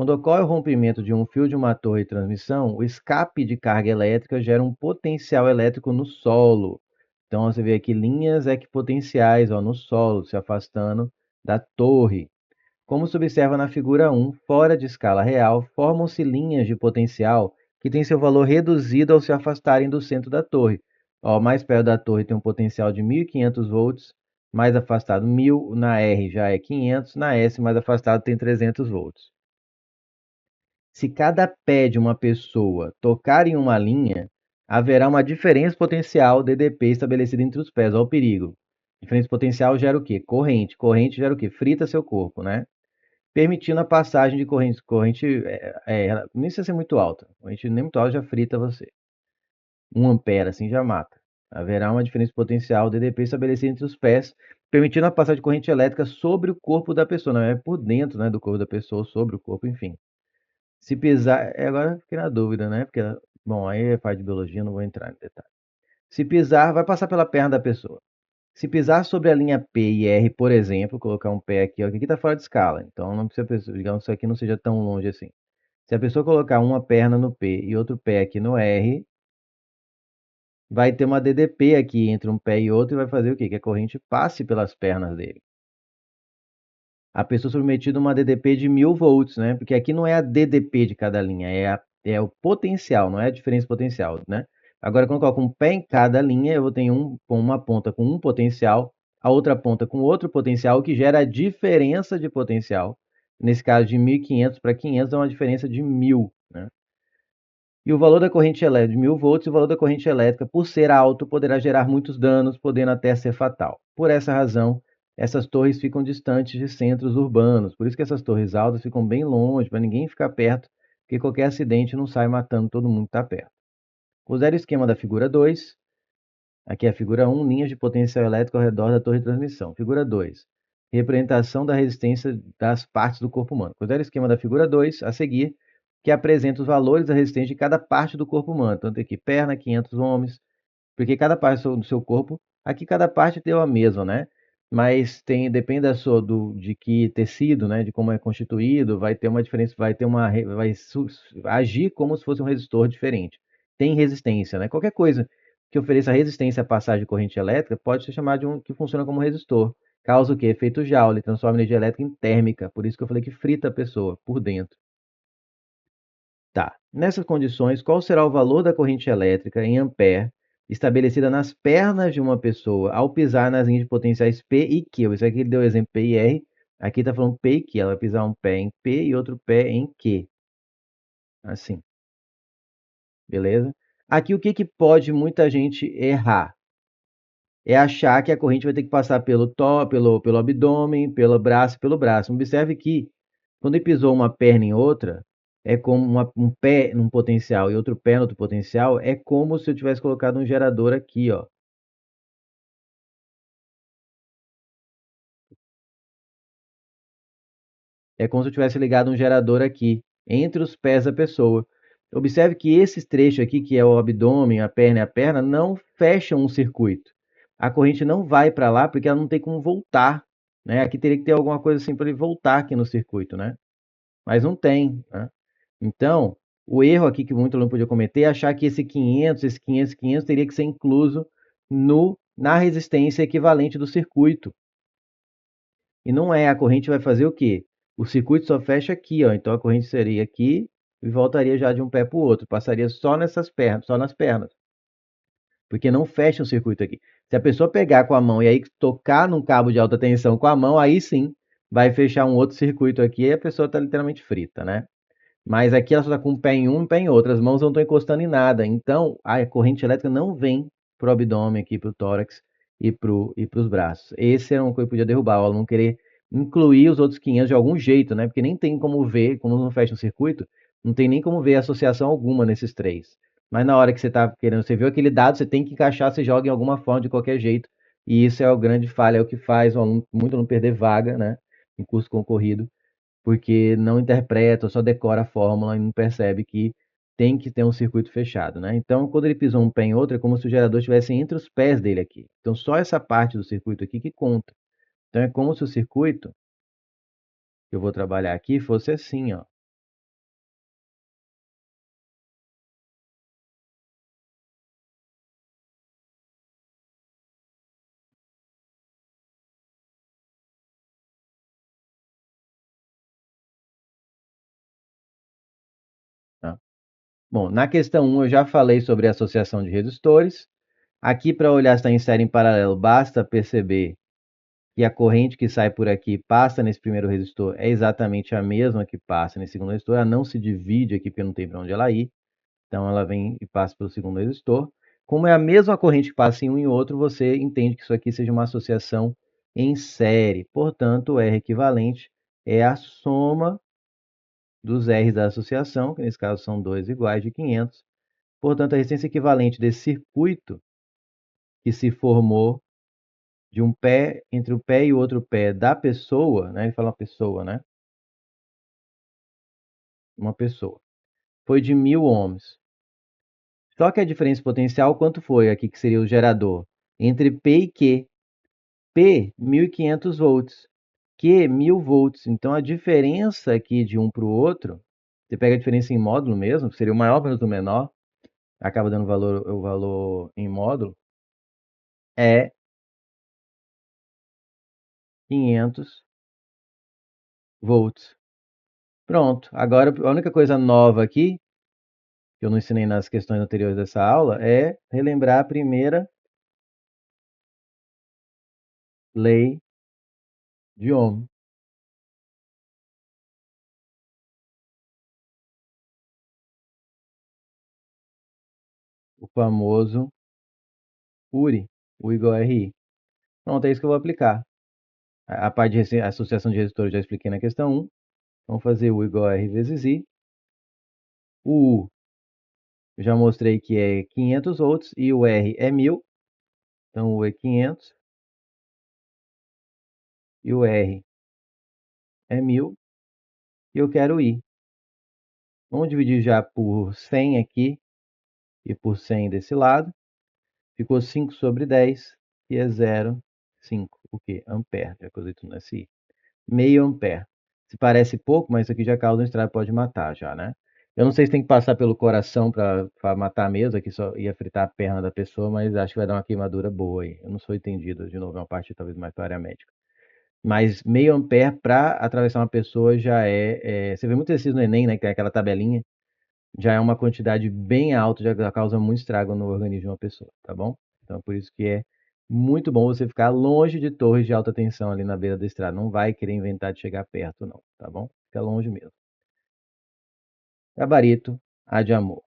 Quando ocorre o rompimento de um fio de uma torre de transmissão, o escape de carga elétrica gera um potencial elétrico no solo. Então você vê aqui linhas equipotenciais ó, no solo, se afastando da torre. Como se observa na figura 1, fora de escala real, formam-se linhas de potencial que têm seu valor reduzido ao se afastarem do centro da torre. Ó, mais perto da torre tem um potencial de 1.500 volts, mais afastado 1.000, na R já é 500, na S mais afastado tem 300 volts. Se cada pé de uma pessoa tocar em uma linha, haverá uma diferença potencial DDP estabelecida entre os pés. Olha o perigo. Diferença potencial gera o quê? Corrente. Corrente gera o quê? Frita seu corpo, né? Permitindo a passagem de corrente. Corrente nem precisa ser muito alta. Corrente nem muito alta já frita você. 1 ampere assim já mata. Haverá uma diferença potencial DDP estabelecida entre os pés, permitindo a passagem de corrente elétrica sobre o corpo da pessoa. Não é por dentro, né, do corpo da pessoa, sobre o corpo, enfim. Se pisar, agora fiquei na dúvida, né? Porque, bom, aí é parte de biologia, não vou entrar em detalhe. Se pisar, vai passar pela perna da pessoa. Se pisar sobre a linha P e R, por exemplo, colocar um pé aqui, ó, aqui está fora de escala, então não precisa, digamos, isso aqui não seja tão longe assim. Se a pessoa colocar uma perna no P e outro pé aqui no R, vai ter uma DDP aqui entre um pé e outro e vai fazer o quê? Que a corrente passe pelas pernas dele. A pessoa submetida a uma DDP de 1.000 volts, né? Porque aqui não é a DDP de cada linha, é o potencial, não é a diferença potencial, né? Agora, quando eu coloco um pé em cada linha, eu vou ter uma ponta com um potencial, a outra ponta com outro potencial, que gera a diferença de potencial. Nesse caso, de 1.500 para 500, dá uma diferença de 1.000, né? E o valor da corrente elétrica, de 1.000 volts, e o valor da corrente elétrica, por ser alto, poderá gerar muitos danos, podendo até ser fatal. Por essa razão, essas torres ficam distantes de centros urbanos. Por isso que essas torres altas ficam bem longe, para ninguém ficar perto, porque qualquer acidente não sai matando todo mundo que está perto. Considere o esquema da figura 2. Aqui é a figura 1, linhas de potencial elétrico ao redor da torre de transmissão. Figura 2, representação da resistência das partes do corpo humano. Considere o esquema da figura 2, a seguir, que apresenta os valores da resistência de cada parte do corpo humano. Então, tem aqui perna, 500 ohms, porque cada parte do seu corpo, aqui cada parte deu a mesma, né? Mas depende de que tecido, né, de como é constituído, vai ter uma diferença, agir como se fosse um resistor diferente. Tem resistência, né? Qualquer coisa que ofereça resistência à passagem de corrente elétrica pode ser chamado de um que funciona como resistor. Causa o quê? Efeito Joule, transforma energia elétrica em térmica. Por isso que eu falei que frita a pessoa por dentro. Tá. Nessas condições, qual será o valor da corrente elétrica em ampere estabelecida nas pernas de uma pessoa ao pisar nas linhas de potenciais P e Q? Isso aqui ele deu o exemplo P e R. Aqui está falando P e Q. Ela vai pisar um pé em P e outro pé em Q. Assim, beleza? Aqui o que, que pode muita gente errar? É achar que a corrente vai ter que passar pelo abdômen, pelo braço e pelo braço. Observe que quando ele pisou uma perna em outra, é como um pé num potencial e outro pé no outro potencial, é como se eu tivesse colocado um gerador aqui, ó. É como se eu tivesse ligado um gerador aqui, entre os pés da pessoa. Observe que esses trechos aqui, que é o abdômen, a perna e a perna, não fecham um circuito. A corrente não vai para lá porque ela não tem como voltar, né? Aqui teria que ter alguma coisa assim para ele voltar aqui no circuito, né? Mas não tem, né? Então, o erro aqui que muito aluno podia cometer é achar que esse 500 teria que ser incluso na resistência equivalente do circuito. E não é, a corrente vai fazer o quê? O circuito só fecha aqui, ó. Então a corrente seria aqui e voltaria já de um pé para o outro, passaria só nessas pernas, só nas pernas, porque não fecha o circuito aqui. Se a pessoa pegar com a mão e aí tocar num cabo de alta tensão com a mão, aí sim vai fechar um outro circuito aqui e a pessoa está literalmente frita, né? Mas aqui ela só está com um pé em um e um pé em outro, as mãos não estão encostando em nada. Então a corrente elétrica não vem para o abdômen, aqui para o tórax e para os braços. Esse era uma coisa que podia derrubar, o aluno querer incluir os outros 500 de algum jeito, né? Porque nem tem como ver, como não fecha o circuito, não tem nem como ver associação alguma nesses três. Mas na hora que você está querendo, você viu aquele dado, você tem que encaixar, você joga em alguma forma de qualquer jeito. E isso é o grande falha, é o que faz o aluno, muito aluno perder vaga, né? Em curso concorrido, porque não interpreta, só decora a fórmula e não percebe que tem que ter um circuito fechado, né? Então, quando ele pisou um pé em outro, é como se o gerador estivesse entre os pés dele aqui. Então, só essa parte do circuito aqui que conta. Então, é como se o circuito que eu vou trabalhar aqui fosse assim, ó. Bom, na questão 1 eu já falei sobre a associação de resistores. Aqui, para olhar se está em série em paralelo, basta perceber que a corrente que sai por aqui passa nesse primeiro resistor é exatamente a mesma que passa nesse segundo resistor. Ela não se divide aqui porque não tem para onde ela ir. Então ela vem e passa pelo segundo resistor. Como é a mesma corrente que passa em um e outro, você entende que isso aqui seja uma associação em série. Portanto, o R equivalente é a soma dos R's da associação, que nesse caso são dois iguais de 500. Portanto, a resistência equivalente desse circuito que se formou de um pé, entre o pé e o outro pé da pessoa, né? Ele fala uma pessoa, né? Uma pessoa. Foi de 1000 ohms. Só que a diferença potencial, quanto foi aqui, que seria o gerador? Entre P e Q. P, 1500 volts. Q, 1000 volts. Então, a diferença aqui de um para o outro, você pega a diferença em módulo mesmo, que seria o maior menos o menor, acaba dando o valor em módulo, é 500 volts. Pronto. Agora, a única coisa nova aqui, que eu não ensinei nas questões anteriores dessa aula, é relembrar a primeira lei de Ohm, o famoso URI, U igual a RI. Pronto, é isso que eu vou aplicar. A parte de associação de resistores eu já expliquei na questão 1. Vamos fazer U igual a R vezes I. O U eu já mostrei que é 500 volts e o R é 1000. Então o U é 500 e o R é 1000. E eu quero I. Vamos dividir já por 100 aqui e por 100 desse lado. Ficou 5 sobre 10, que é 0,5. O quê? Ampere, já que eu usei tudo nesse I. Meio ampere. Se parece pouco, mas isso aqui já causa um estrago, pode matar já, né? Eu não sei se tem que passar pelo coração para matar mesmo, aqui só ia fritar a perna da pessoa, mas acho que vai dar uma queimadura boa aí. Eu não sou entendido, de novo, é uma parte talvez mais para a área médica. Mas meio ampere para atravessar uma pessoa já você vê muito exercício no Enem, né? Que é aquela tabelinha. Já é uma quantidade bem alta, já causa muito estrago no organismo de uma pessoa, tá bom? Então, por isso que é muito bom você ficar longe de torres de alta tensão ali na beira da estrada. Não vai querer inventar de chegar perto, não, tá bom? Fica longe mesmo. Gabarito, A de amor.